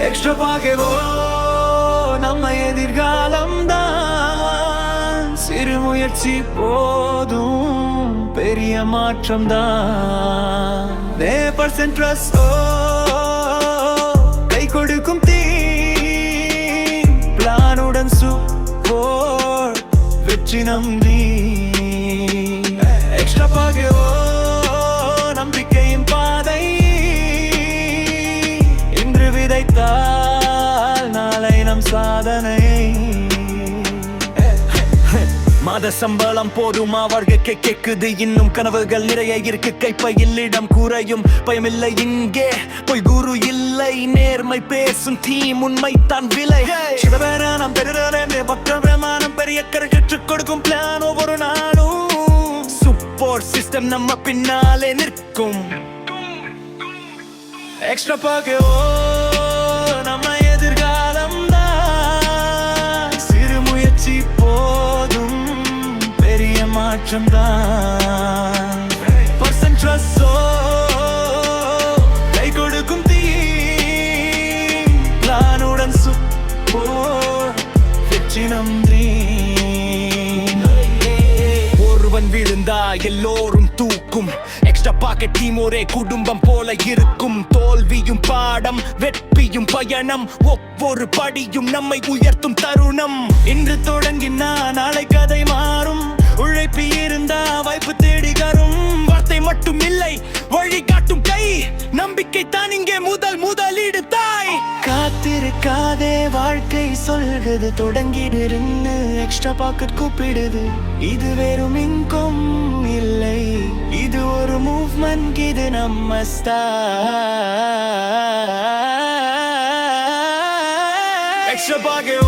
Extra பாக்கவோ நம்ம எதிர்காலம் தான். சிறு முயற்சி போதும் பெரிய மாற்றம் தான். 1% ட்ரஸ்ட் கை கொடுக்கும் தீ பிளானுடன் சூப்போர் வெற்றி நம்பி. எக்ஸ்ட்ரா பாக்கவோ நம்பிக்கையின் பாதை. இன்று விதைத்தால் நாளை நம் சாதனை. மாத சம்பளம் போதுமா வாழ்க்கை கேக்குது, இன்னும் கனவுகள் நிறைய இருக்கு, கைப்பையில் இடம் குறையும் பயமில்லை இங்கே, பொய் குரு இல்லை, நேர்மை பேசும் டீம் உண்மைத்தான் விலை. சிவபேரானம் பெருரே பக்கமானம் பெரிய கரை கற்றுக் கொடுக்கும் பிளான் ஒவ்வொரு நாளும். சப்போர்ட் சிஸ்டம் நம்ம பின்னாலே நிற்கும். எக்ஸ்ட்ரா பாக்கவோ நம்ம எதிர்காலம் தான். சிறு முயற்சி போதும் பெரிய மாற்றம் தான். பர்சன்ட் ட்ரஸ்டோ கை கொடுக்கும் தீ பிளானுடன் சப்போர்ட் வெற்றி நன்றி. ஒருவன் விழுந்தா எல்லோரும் தூக்கும். எக்ஸ்ட்ரா பாக்கெட் டீம் ஒரே குடும்பம் போல இருக்கும். தோல்வியும் பாடம், வெற்றியும் பயணம், ஒவ்வொரு படியும் நம்மை உயர்த்தும் தருணம். இன்று தொடங்கினா நாளை கதை மாறும். உழைப்பு இருந்தா வாய்ப்பு தேடி வரும். வார்த்தை மட்டும் இல்லை, வழிகாட்டும் கை. நம்பிக்கை தான் இங்கே முதலீடு தாய். காத்திருக்காதே வாழ்க்கை சொல்கிறது, தொடங்கிடுன்னு எக்ஸ்ட்ரா பாக்கெட் கூப்பிடுது. இது வெறும் இன்கம் இல்லை, இது ஒரு மூவ்மெண்ட், இது நம்ம ஸ்டார். Extra packet